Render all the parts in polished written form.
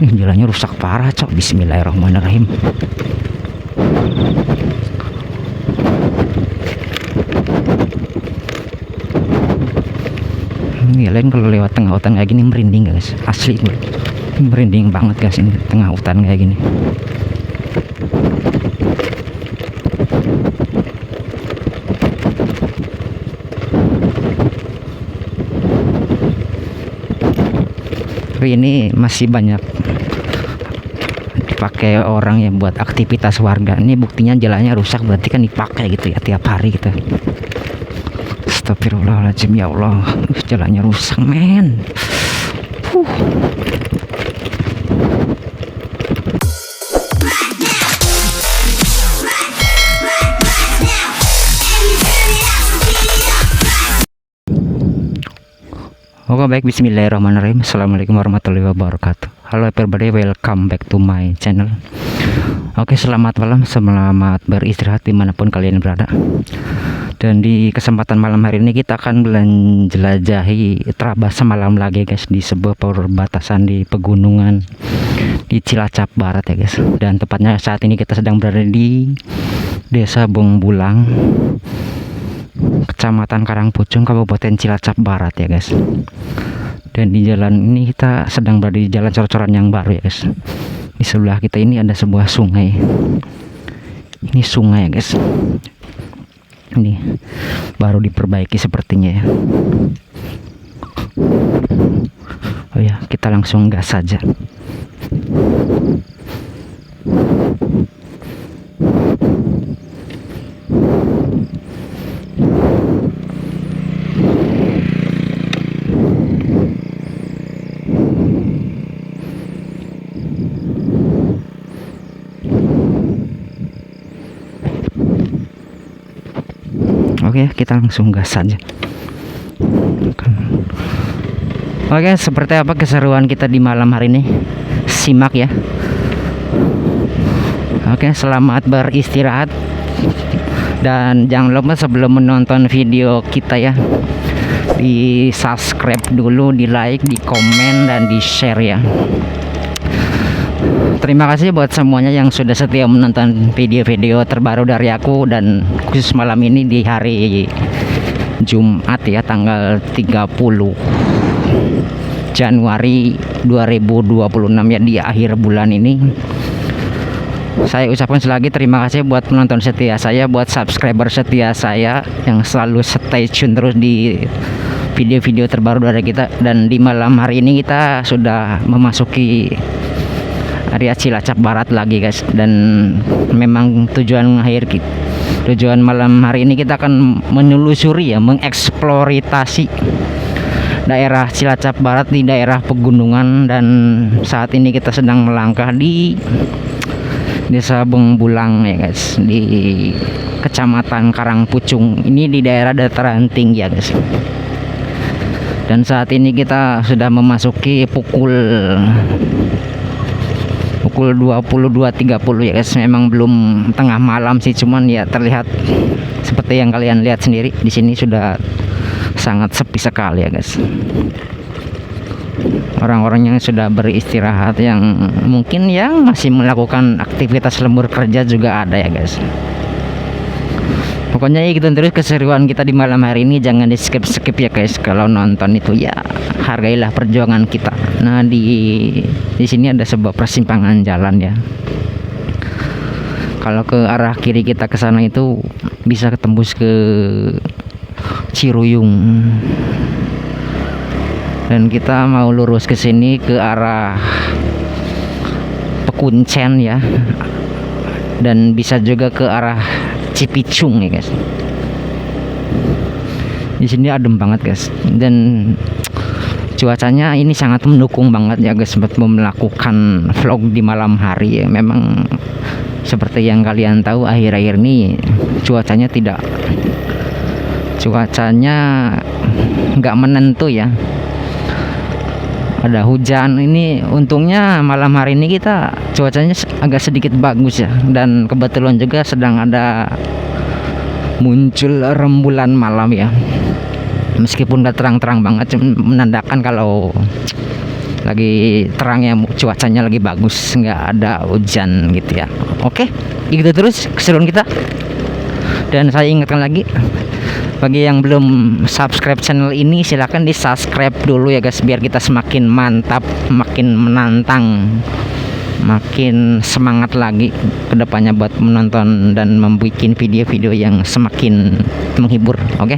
Jalannya rusak parah cok. Bismillahirrahmanirrahim. Ini lain kalau lewat tengah hutan kayak gini merinding guys, asli gue merinding banget guys ini tengah hutan kayak gini. Tapi ini masih banyak dipakai orang yang buat aktivitas warga. Ini buktinya jalannya rusak, berarti kan dipakai gitu ya tiap hari gitu. Astagfirullahaladzim, ya Allah, jalannya rusak men. Oke baik, bismillahirrahmanirrahim. Assalamualaikum warahmatullahi wabarakatuh. Halo everybody, welcome back to my channel. Oke, selamat malam, selamat beristirahat dimanapun kalian berada. Dan di kesempatan malam hari ini kita akan menjelajahi terabas semalam lagi guys, di sebuah perbatasan di pegunungan di Cilacap Barat ya guys. Dan tepatnya saat ini kita sedang berada di Desa Bongbulang, Kecamatan Karangpucung, Kabupaten Cilacap Barat ya guys. Dan di jalan ini kita sedang berada di jalan cor-coran yang baru ya guys. Di sebelah kita ini ada sebuah sungai. Ini sungai ya guys. Ini baru diperbaiki sepertinya ya. Oh ya, kita langsung gas saja. Oke, kita langsung gas saja. Oke, seperti apa keseruan kita di malam hari ini? Simak ya. Oke, selamat beristirahat. Dan jangan lupa sebelum menonton video kita ya, di subscribe dulu, di like, di komen, dan di share ya. Terima kasih buat semuanya yang sudah setia menonton video-video terbaru dari aku, dan khusus malam ini di hari Jumat ya, tanggal 30 Januari 2026 ya, di akhir bulan ini. Saya ucapkan sekali lagi terima kasih buat penonton setia saya, buat subscriber setia saya yang selalu stay tune terus di video-video terbaru dari kita. Dan di malam hari ini kita sudah memasuki area Cilacap Barat lagi guys. Dan memang tujuan malam hari ini kita akan menelusuri ya, mengeksplorasi daerah Cilacap Barat di daerah pegunungan. Dan saat ini kita sedang melangkah di Desa Bongbulang ya guys, di Kecamatan Karangpucung. Ini di daerah dataran tinggi ya guys. Dan saat ini kita sudah memasuki pukul 22.30 ya guys. Memang belum tengah malam sih, cuman ya terlihat seperti yang kalian lihat sendiri, di sini sudah sangat sepi sekali ya guys. Orang-orang yang sudah beristirahat, yang mungkin yang masih melakukan aktivitas lembur kerja juga ada ya guys. Pokoknya ikutin terus keseruan kita di malam hari ini, jangan di skip ya guys. Kalau nonton itu ya hargailah perjuangan kita. Nah, di sini ada sebuah persimpangan jalan ya. Kalau ke arah kiri kita ke sana itu bisa ketembus ke Ciruyung. Dan kita mau lurus ke sini ke arah Pekuncen ya. Dan bisa juga ke arah Cipicung ya guys. Di sini adem banget guys, dan cuacanya ini sangat mendukung banget ya guys buat melakukan vlog di malam hari ya. Memang seperti yang kalian tahu, akhir-akhir ini cuacanya nggak menentu ya. Ada hujan. Ini untungnya malam hari ini kita cuacanya agak sedikit bagus ya, dan kebetulan juga sedang ada muncul rembulan malam ya. Meskipun gak terang-terang banget, menandakan kalau lagi terang ya, cuacanya lagi bagus, nggak ada hujan gitu ya. Oke, gitu terus keseruan kita. Dan saya ingatkan lagi, bagi yang belum subscribe channel ini, silahkan di subscribe dulu ya guys, biar kita semakin mantap, makin menantang, makin semangat lagi kedepannya buat menonton dan membuat video-video yang semakin menghibur. Oke.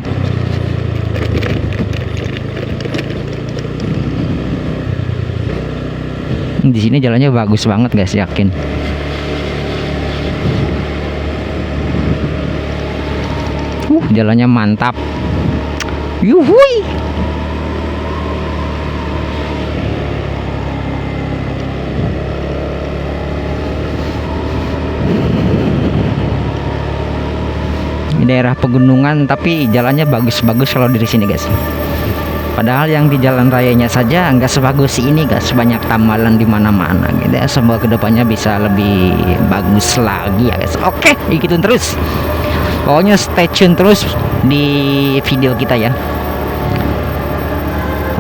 Di sini jalannya bagus banget guys, yakin. Jalannya mantap. Yuhui. Ini daerah pegunungan tapi jalannya bagus-bagus kalau dari sini guys. Padahal yang di jalan rayanya saja nggak sebagus ini guys, banyak tambalan di mana-mana gitu ya. Semoga kedepannya bisa lebih bagus lagi ya guys. Oke, ikutin terus. Pokoknya stay tune terus di video kita ya.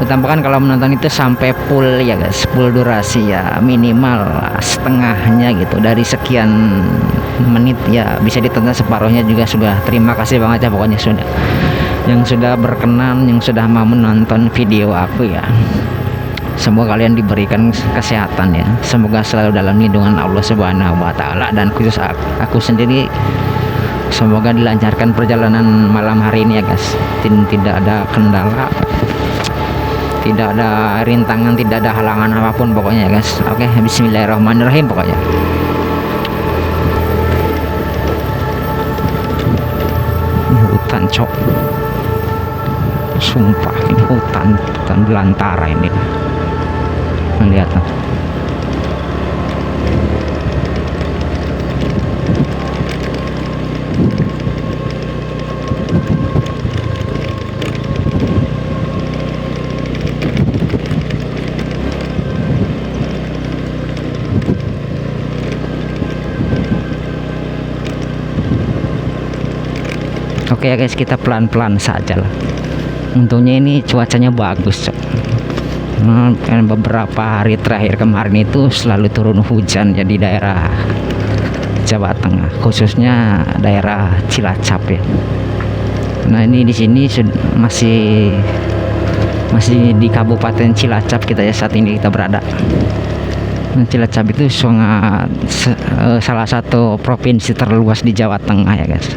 Utamakan kalau menonton itu sampai full ya guys, full durasi ya, minimal setengahnya gitu, dari sekian menit ya bisa ditonton separuhnya juga sudah. Terima kasih banget ya pokoknya sudah yang sudah berkenan, yang sudah mau menonton video aku ya. Semoga kalian diberikan kesehatan ya, semoga selalu dalam lindungan Allah Subhanahu wa Ta'ala, dan khusus aku sendiri semoga dilancarkan perjalanan malam hari ini ya guys. Tidak ada kendala, tidak ada rintangan, tidak ada halangan apapun pokoknya ya guys. Oke, bismillahirrahmanirrahim pokoknya. Ini hutan cok, sumpah ini hutan belantara ini. Melihat tuh. Oke ya guys, kita pelan-pelan saja lah. Untungnya ini cuacanya bagus cok. Beberapa hari terakhir kemarin itu selalu turun hujan ya di daerah Jawa Tengah, khususnya daerah Cilacap ya. Nah ini di sini masih di Kabupaten Cilacap kita ya, saat ini kita berada. Nah, Cilacap itu salah satu provinsi terluas di Jawa Tengah ya guys.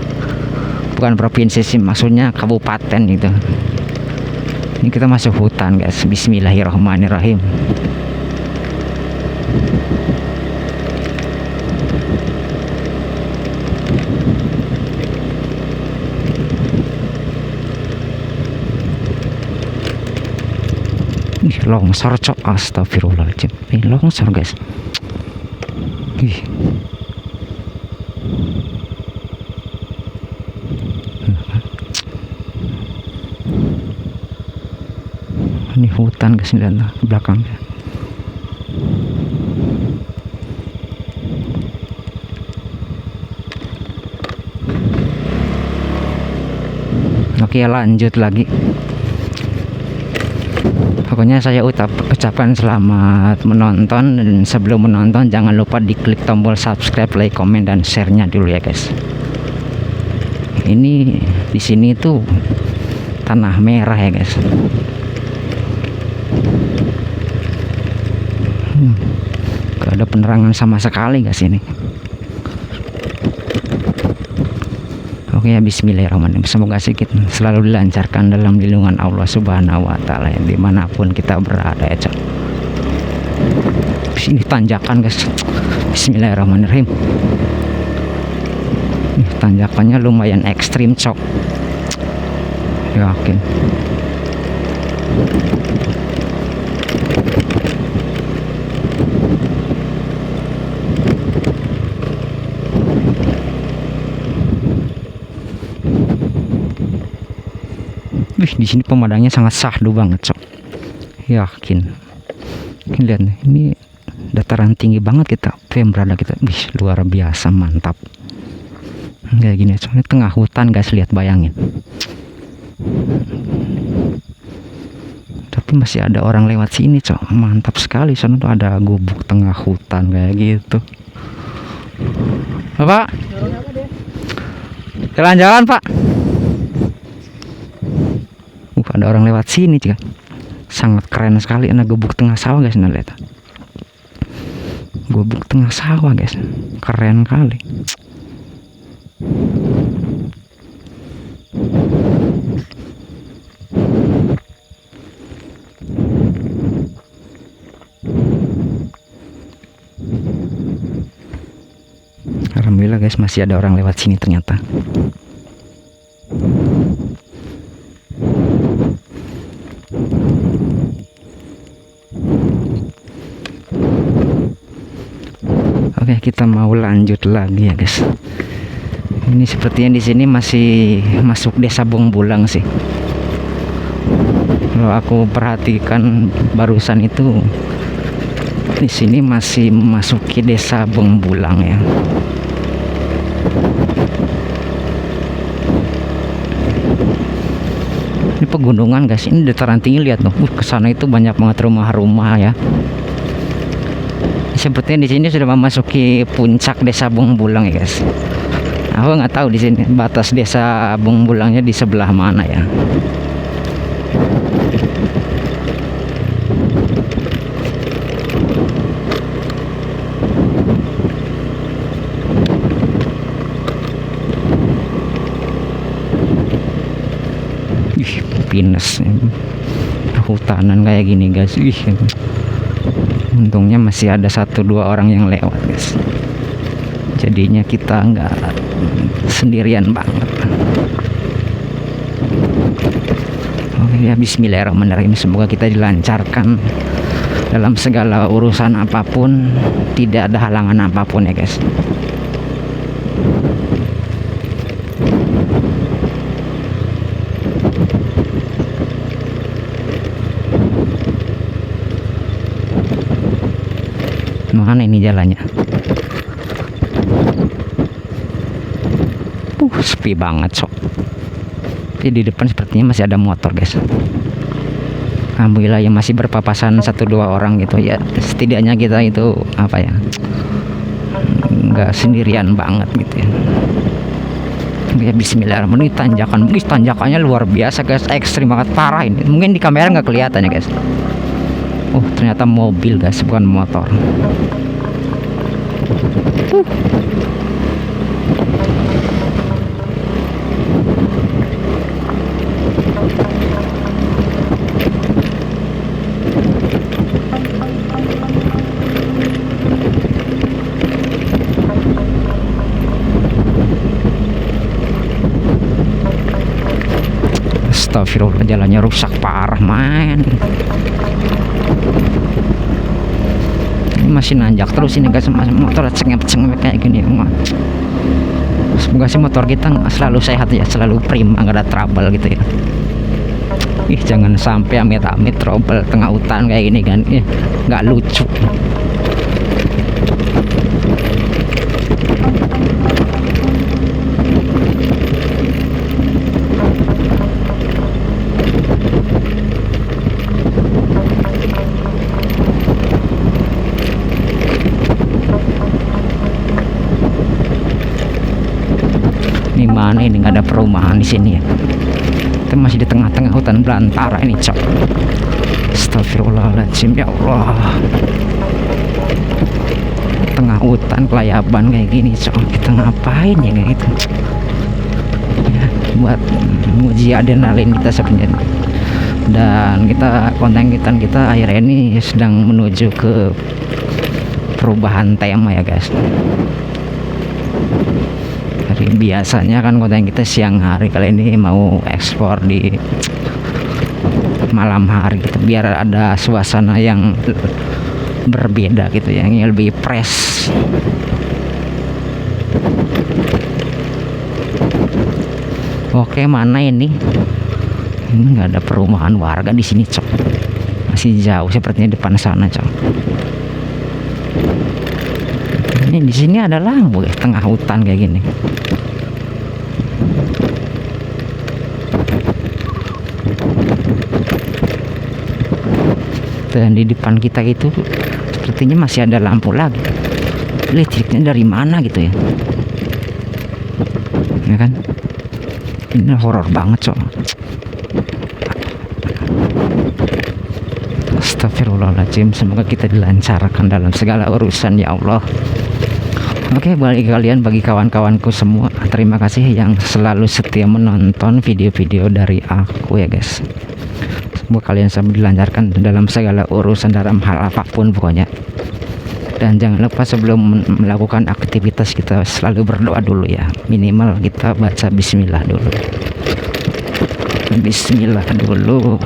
Bukan provinsi sih, maksudnya kabupaten gitu. Ini kita masuk hutan guys. Bismillahirrahmanirrahim. Ih, longsor cok, astagfirullahaladzim. Ini longsor guys. Ih. Ini hutan guys, lihat belakangnya. Oke, lanjut lagi. Pokoknya saya ucapkan selamat menonton, dan sebelum menonton jangan lupa diklik tombol subscribe, like, komen, dan share-nya dulu ya guys. Ini di sini tuh tanah merah ya guys. Gak ada penerangan sama sekali guys ini. Oke ya, bismillahirrahmanirrahim. Semoga sedikit selalu dilancarkan dalam lindungan Allah Subhanahu wa Ta'ala ya, dimanapun kita berada ya cok. Ini tanjakan guys. Bismillahirrahmanirrahim. Ini tanjakannya lumayan ekstrim cok, yakin. Di sini pemandangannya sangat syahdu banget cok, yakin. Lihat nih, ini dataran tinggi banget kita berada kita. Luar biasa mantap kayak gini cok. Ini tengah hutan guys, lihat, bayangin. Tapi masih ada orang lewat sini, cok. Mantap sekali. Sana tuh ada gubuk tengah hutan kayak gitu. Bapak, jalan-jalan Pak. Ada orang lewat sini juga. Sangat keren sekali. Ada gubuk tengah sawah guys. Nah lihat. Gubuk tengah sawah guys. Keren kali. Alhamdulillah guys, masih ada orang lewat sini ternyata. Oke, kita mau lanjut lagi ya guys. Ini sepertinya di sini masih masuk desa Bongbulang sih. Kalau aku perhatikan barusan itu di sini masih memasuki desa Bongbulang ya. Ini pegunungan guys, ini dataran tinggi, lihat tuh. Kesana itu banyak banget rumah-rumah ya. Sepertinya di sini sudah memasuki puncak desa Bongbulang ya guys. Aku nggak tahu di sini batas desa Bongbulangnya di sebelah mana ya. Ih, pinus hutanan kayak gini guys. Ih, untungnya masih ada 1-2 orang yang lewat guys. Jadinya kita nggak sendirian banget. Oke ya, bismillahirrahmanirrahim. Semoga kita dilancarkan dalam segala urusan apapun, tidak ada halangan apapun ya guys. Mana ini jalannya? Sepi banget sok. Tapi di depan sepertinya masih ada motor guys. Alhamdulillah ya, masih berpapasan 1-2 orang gitu ya. Setidaknya kita itu apa ya, nggak sendirian banget gitu ya. Ya bismillahirrahmanirrahim. Tanjakan, tanjakannya luar biasa guys, ekstrim banget, parah ini. Mungkin di kamera nggak kelihatan ya guys. Oh ternyata mobil guys, bukan motor. Astagfirullah, jalannya rusak parah man. Ini masih nanjak terus ini guys, motor cengep-cengep kayak gini. Semoga sih motor kita selalu sehat ya, selalu prima, nggak ada trouble gitu ya. Ih jangan sampai amit-amit trouble tengah hutan kayak gini kan, nggak lucu. Ini mana ini, nggak ada perumahan di sini ya. Kita masih di tengah-tengah hutan belantara ini cok. Astagfirullahaladzim ya Allah. Tengah hutan kelayaban kayak gini cok. Kita ngapain ya kayak gitu ya, buat nguji adrenalin kita sebenarnya. Dan konten kita akhir ini sedang menuju ke perubahan tema ya guys. Biasanya kan konten kita siang hari, kali ini mau ekspor di malam hari gitu, biar ada suasana yang berbeda gitu ya, yang lebih fresh. Oke, mana ini? Ini nggak ada perumahan warga di sini cok, masih jauh sepertinya depan sana cok. Ini di sini ada lampu ya, tengah hutan kayak gini. dan di depan kita itu sepertinya masih ada lampu lagi. Listriknya dari mana gitu ya? Ya kan? Ini horor banget, Cok. Astagfirullahaladzim, semoga kita dilancarkan dalam segala urusan ya Allah. Oke, bagi kalian, bagi kawan-kawanku semua, terima kasih yang selalu setia menonton video-video dari aku ya guys. Semoga kalian selalu dilancarkan dalam segala urusan, dalam hal apapun pokoknya. Dan jangan lupa sebelum melakukan aktivitas kita selalu berdoa dulu ya. Minimal kita baca bismillah dulu. Bismillah dulu.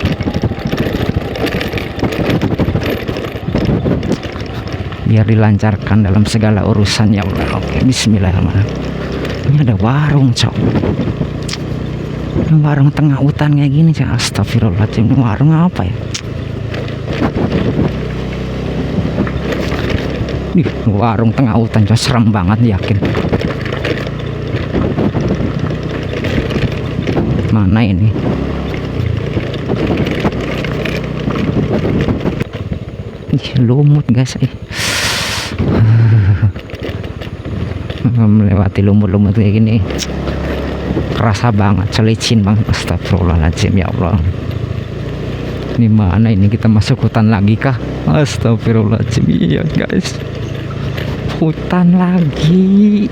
Biar dilancarkan dalam segala urusan ya Allah. Oke, bismillahirrahmanirrahim. Ini ada warung, Cok. Warung tengah hutan kayak gini, Cok. Astagfirullahaladzim. Warung apa ya? Warung tengah hutan, Cok. Serem banget, yakin. Mana ini? Lumut guys, melewati lumut-lumut kayak gini kerasa banget, celicin banget. Astagfirullahaladzim ya Allah. Ini mana ini, kita masuk hutan lagi kah? Astagfirullahaladzim. Iya guys, hutan lagi.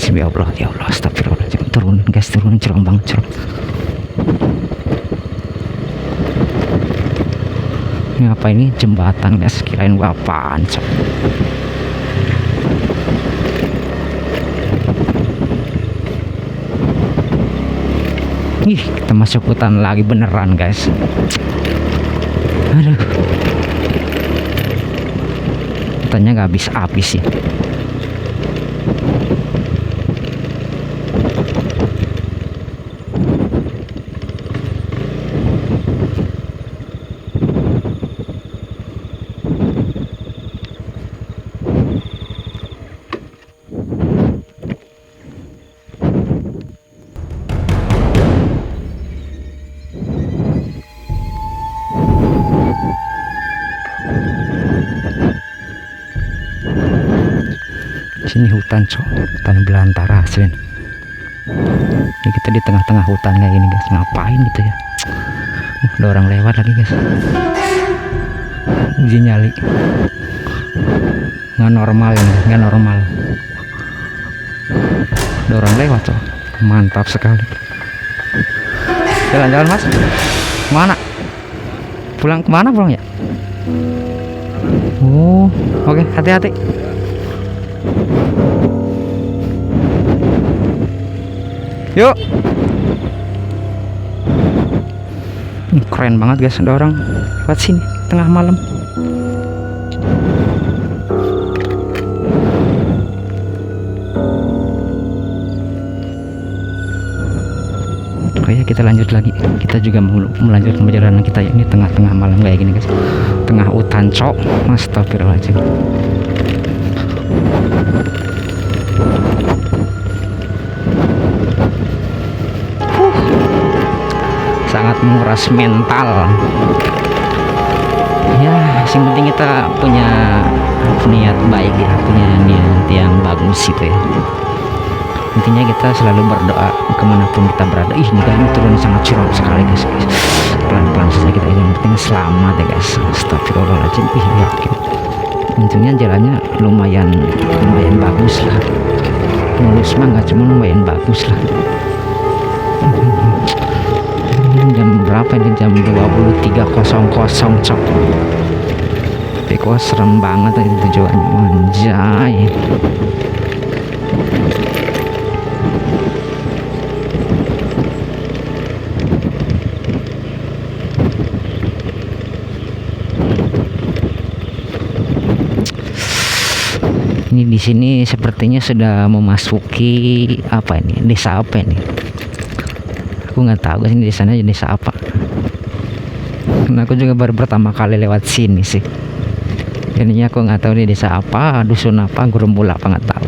Ya Allah, ya Allah, astagfirullahaladzim. Turun guys, turun, curang banget, curang. Ini apa ini? Jembatan guys, kirain apaan, Cok. Ih, kita masuk hutan lagi beneran guys. Aduh, hutannya gak habis-habis sih. Sini hutan, Cok, hutan belantara asli. Ini kita di tengah-tengah hutan kayak gini guys, ngapain gitu ya? Ada orang lewat lagi guys. Uji nyali. Nggak normal ini, nggak normal. Ada orang lewat, Cok. Mantap sekali. Jalan-jalan mas. Mana? Pulang kemana pulang ya? Oh, oke, hati-hati. Yuk. Ini keren banget guys, ada orang lewat sini tengah malam. Oke, kita lanjut lagi. Kita juga mau melanjutkan perjalanan kita ya. Ini tengah-tengah malam kayak gini guys. Tengah hutan, Cok. Astagfirullahaladzim. Sangat menguras mental ya. Yang penting kita punya niat baik ya, punya niat yang bagus gitu ya. Intinya kita selalu berdoa kemanapun kita berada. Ih, ini kan turun sangat curam sekali guys. Pelan-pelan saja kita, yang penting selamat ya guys. Astagfirullahaladzim. Ih, yakin intinya jalannya lumayan bagus lah. Mulus mah nggak, cuma lumayan bagus lah. Jam berapa ini? Jam 23.00, Cok. Tapi kok serem banget ini tujuannya, anjay. Ini di sini sepertinya sudah memasuki apa ini? Desa apa ini? Aku nggak tahu sih di sana desa apa. Karena aku juga baru pertama kali lewat sini sih. Jadinya aku nggak tahu di desa apa, dusun apa, Gerumbul apa nggak tahu.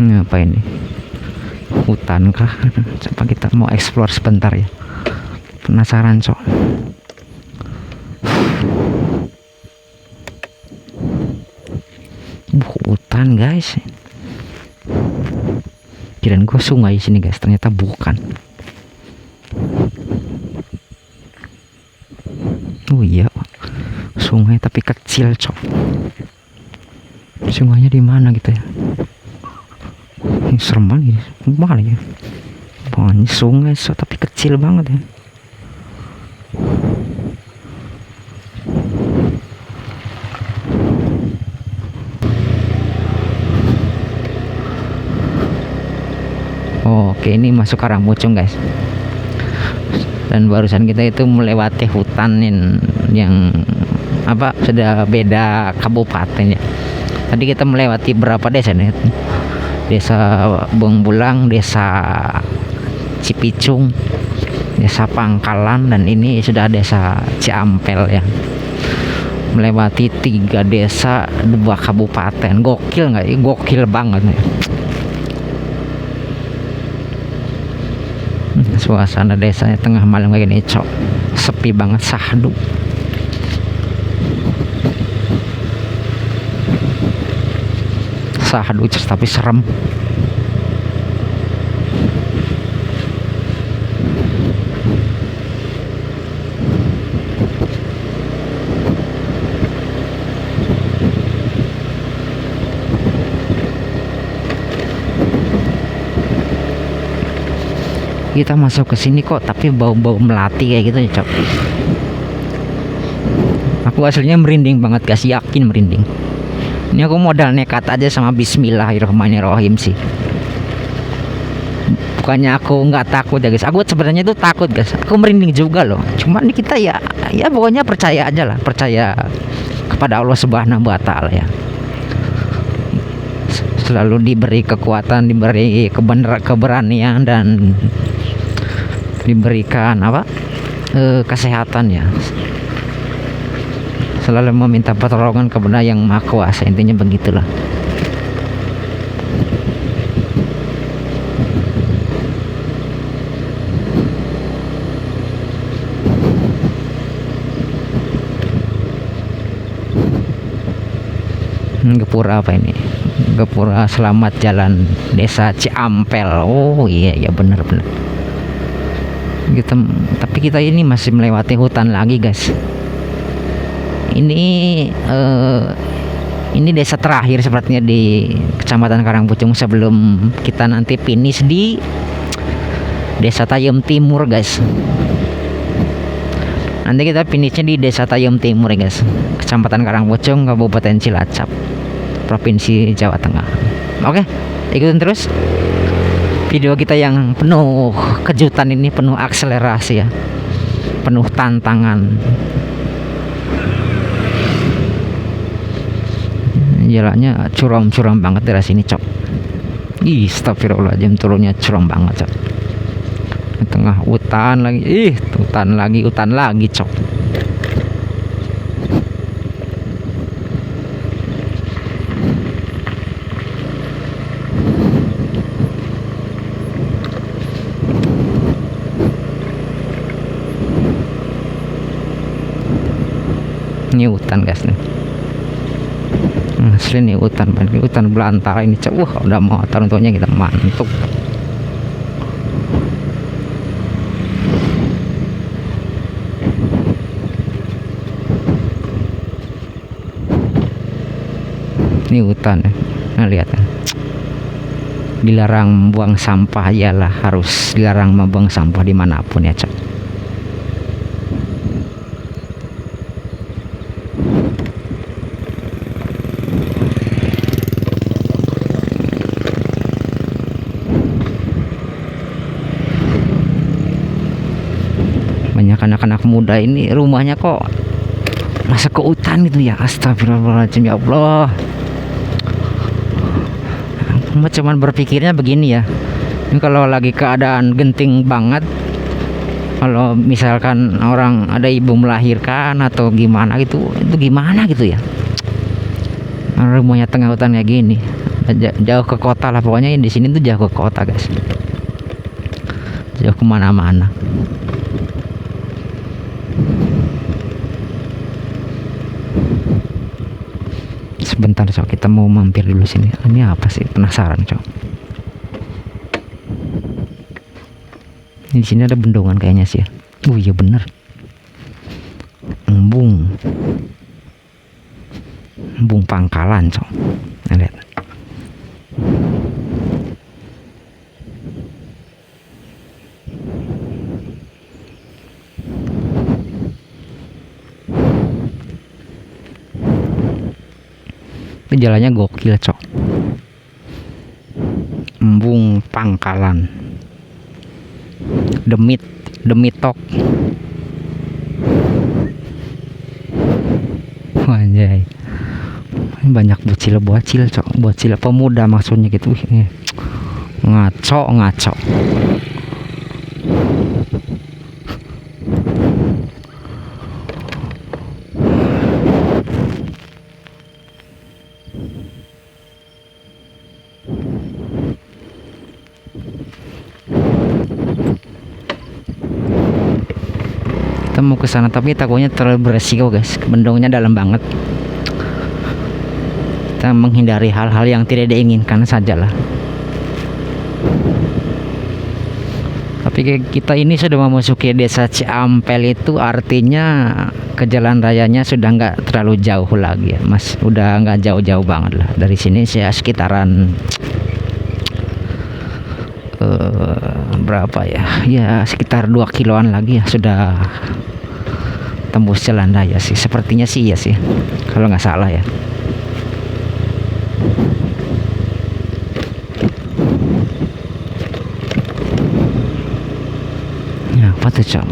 Ini apa ini? Hutan kah? Coba kita mau explore sebentar ya. Penasaran cok. Hutan guys. Kirain gue sungai sini guys, ternyata bukan. Oh iya, sungai tapi kecil cok. Sungainya di mana gitu ya? Ini serem banget, mana ya? Banyak sungai so, tapi kecil banget ya. Oke, ini masuk Karangpucung guys. Dan barusan kita itu melewati hutan yang apa, sudah beda kabupaten ya. Tadi kita melewati berapa desa nih? Desa Bongbulang, Desa Cipicung, Desa Pangkalan, dan ini sudah Desa Ciampel ya. Melewati 3 desa, 2 kabupaten. Gokil nggak? Gokil banget nih. Suasana desanya tengah malam kayak gini cok, sepi banget, sahdu. Sahdu tapi serem. Kita masuk ke sini kok tapi bau-bau melati kayak gitu ya cok. Aku aslinya merinding banget guys, yakin merinding. Ini aku modal nekat aja sama Bismillahirrahmanirrahim sih. Bukannya aku nggak takut ya guys, aku sebenarnya itu takut guys, aku merinding juga loh. Cuma ini kita ya pokoknya percaya aja lah, percaya kepada Allah Subhanahu wa Ta'ala ya. Selalu diberi kekuatan, diberi keberanian, dan diberikan kesehatan ya. Selalu meminta pertolongan kepada Yang Maha Kuasa, intinya begitulah. Gapura apa ini? Gapura Selamat Jalan Desa Ciampel. Oh iya benar. Tapi kita ini masih melewati hutan lagi guys. Ini desa terakhir sepertinya di Kecamatan Karangpucung sebelum kita nanti finish di Desa Tayum Timur guys. Nanti kita finishnya di Desa Tayum Timur ya guys, Kecamatan Karangpucung, Kabupaten Cilacap, Provinsi Jawa Tengah. Oke, ikutin terus video kita yang penuh kejutan ini, penuh akselerasi ya, penuh tantangan. Jalannya curam-curam banget dari sini cok. Astagfirullahaladzim, turunnya curam banget cok. Di tengah hutan lagi, hutan lagi cok. Ini hutan guys nih, asli nih hutan belantara ini cok. Wah udah motor untuknya kita mantuk. Ini hutan ya, nah lihat ya. Dilarang buang sampah, ialah harus dilarang membuang sampah dimanapun ya cok. anak muda ini rumahnya kok masuk ke hutan gitu ya. Astagfirullahaladzim, ya Allah. Cuman berpikirnya begini ya, ini kalau lagi keadaan genting banget, kalau misalkan orang ada ibu melahirkan atau gimana gitu, itu gimana gitu ya. Rumahnya tengah hutan kayak gini, jauh ke kota lah pokoknya. Di sini tuh jauh ke kota guys, jauh kemana-mana. Sebentar cok, kita mau mampir dulu sini. Ini apa sih, penasaran cok. Di sini ada bendungan kayaknya sih ya. Oh iya bener, embung Pangkalan cok. Nah, lihat. Itu jalannya gokil cok. Embung Pangkalan, Demitok. Anjay, banyak bocil cok, bocil pemuda maksudnya gitu. Ngaco. Kita mau ke sana tapi takutnya terlalu beresiko guys, bendungnya dalam banget. Kita menghindari hal-hal yang tidak diinginkan sajalah. Tapi kita ini sudah memasuki desa Ciampel, itu artinya ke jalan rayanya sudah nggak terlalu jauh lagi ya mas, udah nggak jauh-jauh banget lah dari sini. Saya sekitaran berapa ya sekitar 2 kiloan lagi ya sudah tembus jalan raya sih, sepertinya sih ya sih kalau nggak salah ya. Ya apa tuh cok,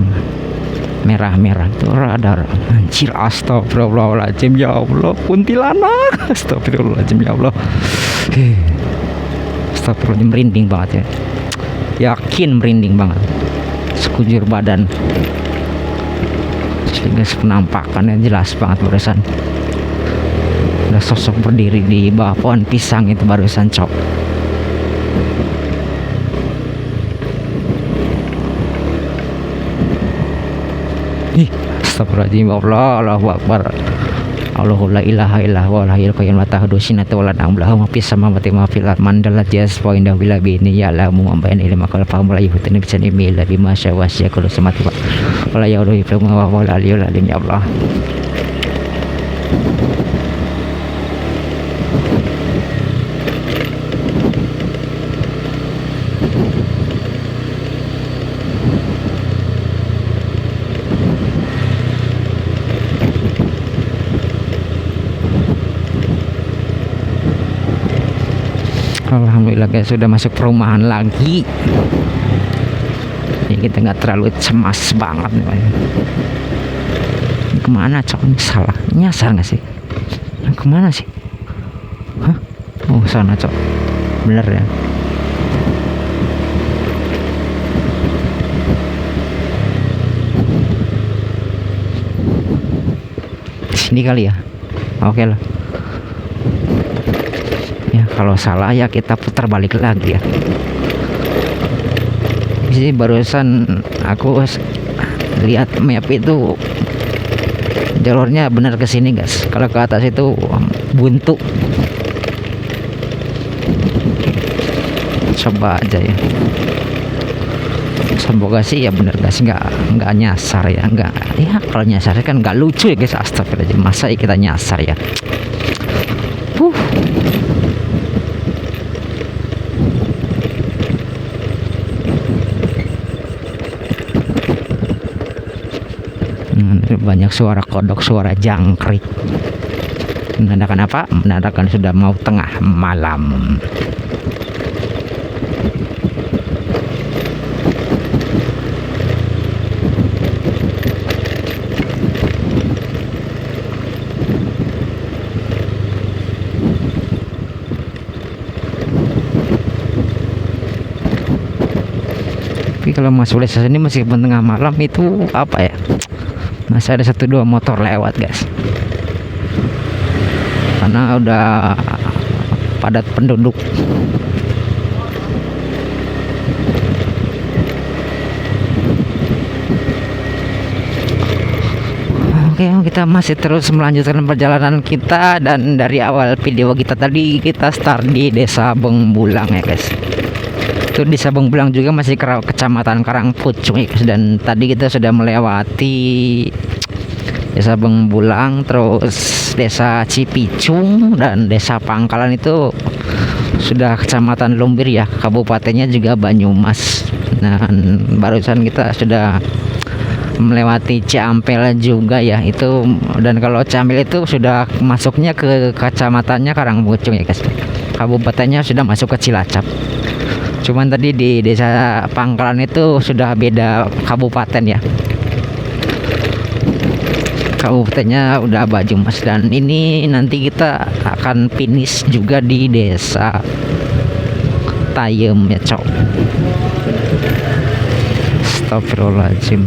merah itu radar. Anjir, astagfirullahaladzim, ya Allah, kuntilanak. Astagfirullahaladzim, ya Allah. Astagfirullahaladzim, merinding banget ya, yakin merinding banget sekujur badan. Sehingga penampakannya jelas banget barusan. Ada sosok berdiri di bawah pohon pisang itu barusan cok. Astagfirullahaladzim, Allahu Akbar. Allahu la ilaha illa huwa al-hayyul qayyum la ta'khudhuhu sinatun wa la nawm lahu ma fis samawati wa ma fil ardi man dallat yasfa indahu illa bi idzni ya'lamu ma bayna ilma kal fahum la yuhituna bi shay'in illa bima syaa wa syaa kullu samawati wa la ya'uduhu hifdhuhuma wa huwal aliyyul azim. Ya Allah, alhamdulillah guys, sudah masuk perumahan lagi. Jadi kita nggak terlalu cemas banget nih. Ini kemana cok? Ini salah nyasar nggak sih? Ini kemana sih? Hah? Oh sana cok, bener ya. Sini kali ya. Oke lah. Ya kalau salah ya kita putar balik lagi ya. Jadi barusan aku lihat map itu jalurnya benar ke sini guys. Kalau ke atas itu buntu. Coba aja ya. Semoga sih ya bener guys, nggak nyasar ya, nggak ya. Kalau nyasar kan nggak lucu ya guys. Astagfirullahaladzim, masa kita nyasar ya. Banyak suara kodok, suara jangkrik. Menandakan apa? Menandakan sudah mau tengah malam. kalau masuk desa sini meskipun tengah malam itu apa ya, masih ada 1-2 motor lewat guys, karena udah padat penduduk. Oke, kita masih terus melanjutkan perjalanan kita, dan dari awal video kita tadi kita start di Desa Bengbulang ya guys. Itu Desa Bengbulang juga masih Kecamatan Karangpucung ya guys, dan tadi kita sudah melewati Desa Bengbulang, terus Desa Cipicung, dan Desa Pangkalan itu sudah Kecamatan Lumbir ya, kabupatennya juga Banyumas. Dan barusan kita sudah melewati Ciampel juga ya itu, dan kalau Ciampel itu sudah masuknya ke kecamatannya Karangpucung ya guys, kabupatennya sudah masuk ke Cilacap. Cuman tadi di Desa Pangkalan itu sudah beda kabupaten ya, kabupatennya udah Banyumas. Dan ini nanti kita akan finish juga di Desa Tayem ya cok. Astagfirullahaladzim.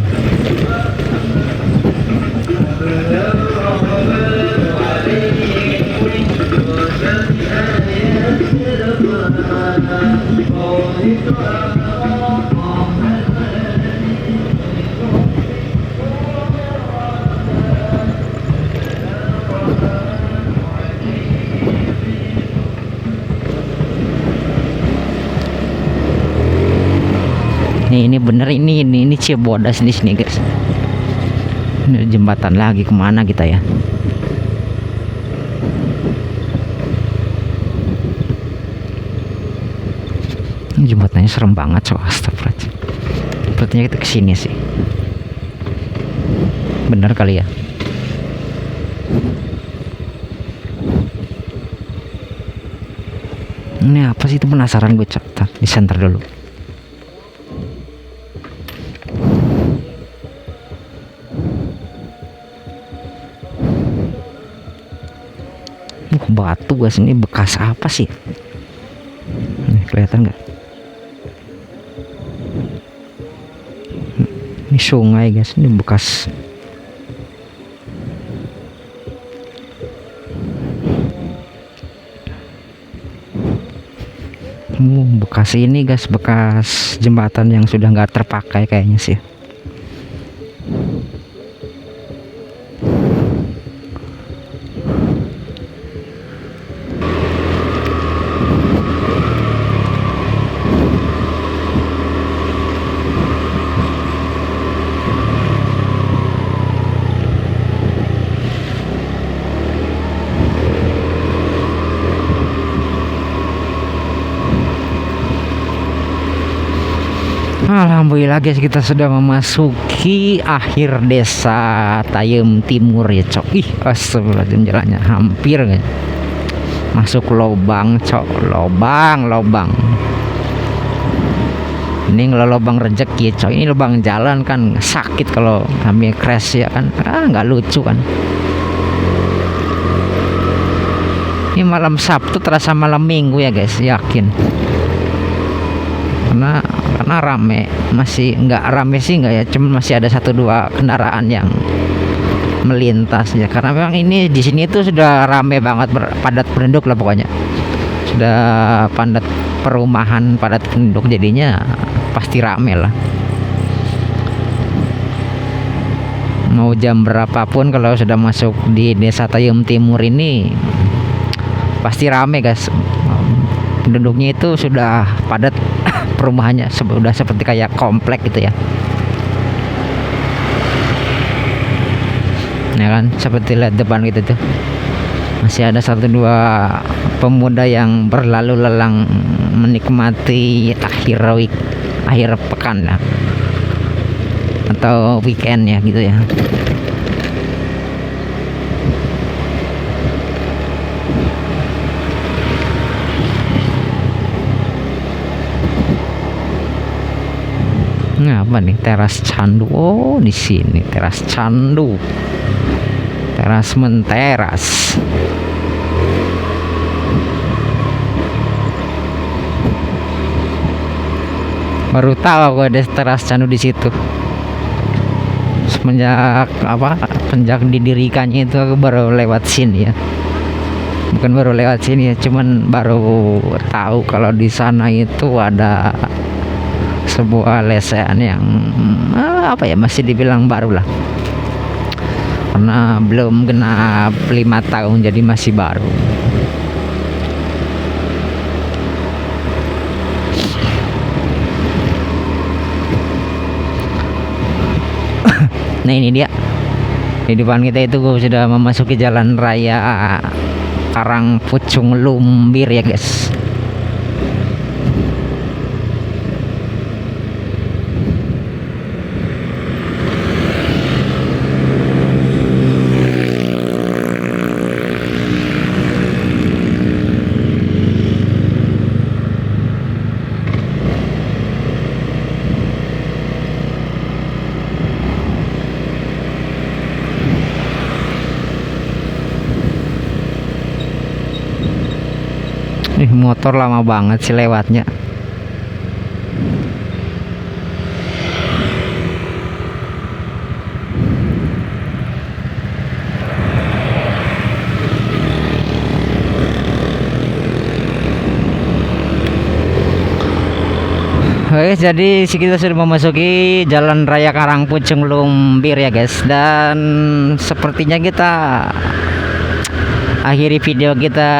Ini bener, ini Cibodas di sini guys. Ini jembatan lagi, kemana kita ya? Ini jembatannya serem banget coba, astagfirullah. Sepertinya kita kesini sih. Bener kali ya? Ini apa sih itu, penasaran gue, cek di center dulu. Batu guys, ini bekas apa sih? Ini kelihatan nggak? Ini sungai guys, ini bekas. Bekas ini guys, bekas jembatan yang sudah nggak terpakai kayaknya sih. Alhamdulillah guys, kita sudah memasuki akhir Desa Tayem Timur ya cok. Ih, astagfirullahaladzim, jalannya hampir guys masuk lobang cok, lobang. Ini kalau lobang rezeki cok, ini lubang jalan kan sakit kalau kami crash ya kan, nggak lucu kan. Ini malam Sabtu terasa malam Minggu ya guys, yakin. Karena rame, masih nggak rame sih nggak ya, cuma masih ada 1-2 kendaraan yang melintas ya, karena memang ini di sini itu sudah rame banget, padat penduduk lah pokoknya, sudah padat perumahan, padat penduduk, jadinya pasti rame lah. Mau jam berapapun kalau sudah masuk di Desa Tayem Timur ini pasti rame guys, penduduknya itu sudah padat. Perumahannya sudah seperti kayak komplek gitu ya. Ya kan, seperti lihat depan gitu tuh. Masih ada 1-2 pemuda yang berlalu lalang menikmati akhir pekan lah, atau weekend ya gitu ya. Nah, apa nih, teras candu? Oh, di sini teras candu, teras menteras. Baru tahu aku ada teras candu di situ. Semenjak sejak didirikannya itu aku baru lewat sini ya. Bukan baru lewat sini ya, cuman baru tahu kalau di sana itu ada sebuah lesehan yang masih dibilang baru lah. Karena belum genap 5 tahun, jadi masih baru. Nah ini dia, di depan kita itu sudah memasuki jalan raya Karangpucung Lumbir ya guys. Motor lama banget sih lewatnya. Oke, jadi kita sudah memasuki Jalan Raya Karangpucung Lumbir ya guys. Dan sepertinya kita akhiri video kita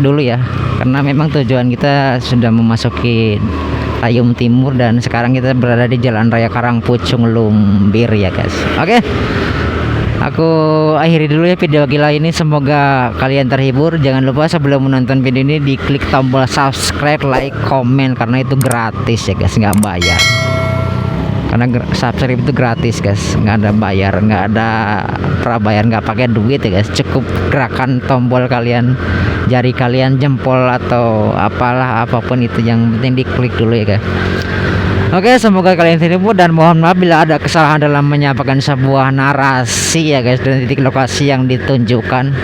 dulu ya, karena memang tujuan kita sudah memasuki Tayum Timur dan sekarang kita berada di Jalan Raya Karangpucung Lumbir ya guys. Oke, aku akhiri dulu ya video gila ini. Semoga kalian terhibur. Jangan lupa sebelum menonton video ini diklik tombol subscribe, like, komen, karena itu gratis ya guys, nggak bayar. Karena subscribe itu gratis guys, nggak ada bayar, nggak ada prabayar, nggak pakai duit ya guys. Cukup gerakan tombol kalian, jari kalian, jempol atau apalah, apapun itu, yang penting diklik dulu ya guys. Oke, semoga kalian terhibur dan mohon maaf bila ada kesalahan dalam menyampaikan sebuah narasi ya guys, dan titik lokasi yang ditunjukkan.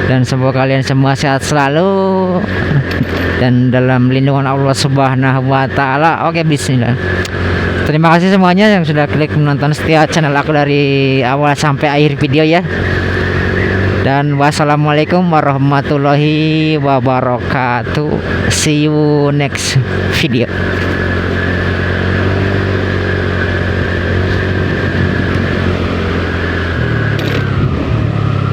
Dan semoga kalian semua sehat selalu dan dalam lindungan Allah Subhanahu wa taala. Oke, bismillah. Terima kasih semuanya yang sudah klik menonton setia channel aku dari awal sampai akhir video ya. Dan wassalamualaikum warahmatullahi wabarakatuh. See you next video.